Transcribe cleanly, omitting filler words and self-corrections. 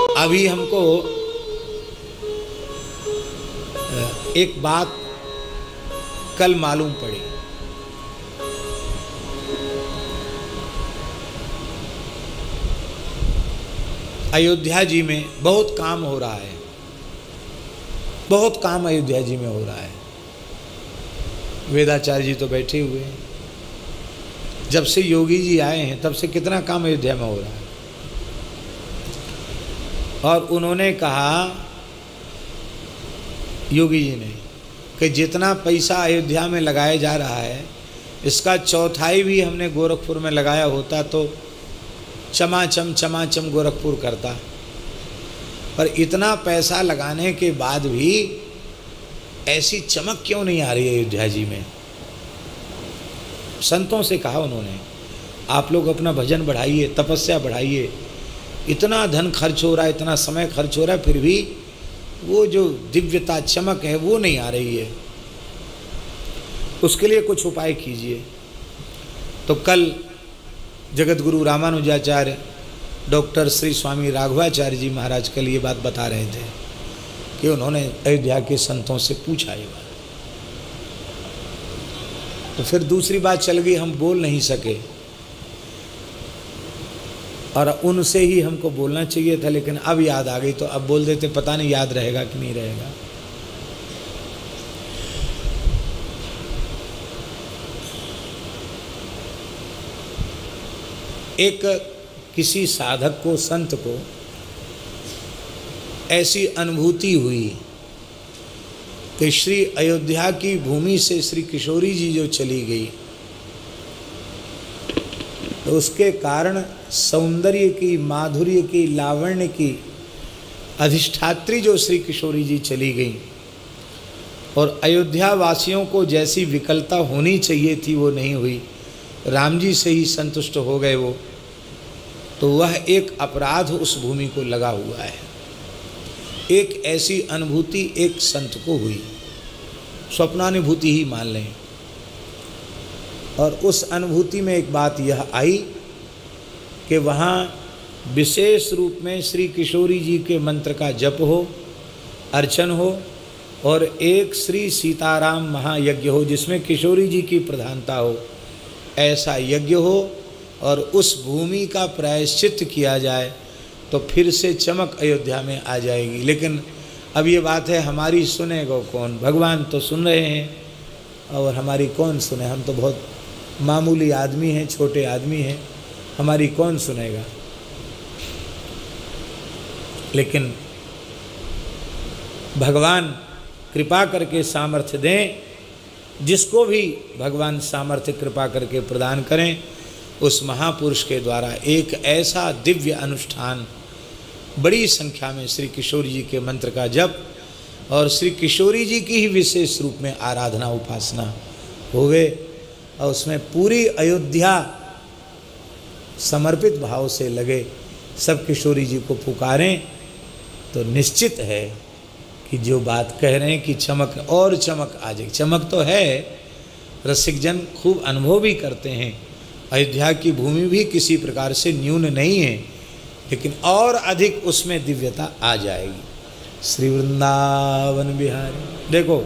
अभी हमको एक बात कल मालूम पड़ी। अयोध्या जी में बहुत काम हो रहा है, बहुत काम अयोध्या जी में हो रहा है। वेदाचार्य जी तो बैठे हुए हैं, जब से योगी जी आए हैं तब से कितना काम अयोध्या में हो रहा है। और उन्होंने कहा, योगी जी ने, कि जितना पैसा अयोध्या में लगाया जा रहा है इसका चौथाई भी हमने गोरखपुर में लगाया होता तो चमाचम गोरखपुर करता। पर इतना पैसा लगाने के बाद भी ऐसी चमक क्यों नहीं आ रही है अयोध्या जी में। संतों से कहा उन्होंने, आप लोग अपना भजन बढ़ाइए, तपस्या बढ़ाइए, इतना धन खर्च हो रहा है, इतना समय खर्च हो रहा है, फिर भी वो जो दिव्यता चमक है वो नहीं आ रही है। उसके लिए कुछ उपाय कीजिए। तो कल जगत गुरु रामानुजाचार्य डॉक्टर श्री स्वामी राघवाचार्य जी महाराज कल ये बात बता रहे थे कि उन्होंने अयोध्या के संतों से पूछा ये बात। तो फिर दूसरी बात चल गई, हम बोल नहीं सके और उनसे ही हमको बोलना चाहिए था, लेकिन अब याद आ गई तो अब बोल देते, पता नहीं याद रहेगा कि नहीं रहेगा। एक किसी साधक को, संत को ऐसी अनुभूति हुई कि श्री अयोध्या की भूमि से श्री किशोरी जी जो चली गई तो उसके कारण सौंदर्य की, माधुर्य की, लावण्य की अधिष्ठात्री जो श्री किशोरी जी चली गई और अयोध्या वासियों को जैसी विकलता होनी चाहिए थी वो नहीं हुई, राम जी से ही संतुष्ट हो गए वो, तो वह एक अपराध उस भूमि को लगा हुआ है। एक ऐसी अनुभूति एक संत को हुई, स्वप्नानुभूति ही मान लें। और उस अनुभूति में एक बात यह आई कि वहाँ विशेष रूप में श्री किशोरी जी के मंत्र का जप हो, अर्चन हो और एक श्री सीताराम महायज्ञ हो जिसमें किशोरी जी की प्रधानता हो, ऐसा यज्ञ हो और उस भूमि का प्रायश्चित किया जाए तो फिर से चमक अयोध्या में आ जाएगी। लेकिन अब ये बात है, हमारी सुनेगा कौन? भगवान तो सुन रहे हैं और हमारी कौन सुने? हम तो बहुत मामूली आदमी हैं, छोटे आदमी हैं, हमारी कौन सुनेगा? लेकिन भगवान कृपा करके सामर्थ्य दें, जिसको भी भगवान सामर्थ्य कृपा करके प्रदान करें, उस महापुरुष के द्वारा एक ऐसा दिव्य अनुष्ठान, बड़ी संख्या में श्री किशोरी जी के मंत्र का जप और श्री किशोरी जी की ही विशेष रूप में आराधना उपासना होवे और उसमें पूरी अयोध्या समर्पित भाव से लगे, सब किशोरी जी को पुकारें, तो निश्चित है कि जो बात कह रहे हैं कि चमक और चमक आ जाएगी। चमक तो है, रसिकजन खूब अनुभव भी करते हैं, अयोध्या की भूमि भी किसी प्रकार से न्यून नहीं है, लेकिन और अधिक उसमें दिव्यता आ जाएगी। श्री वृंदावन बिहारी देखो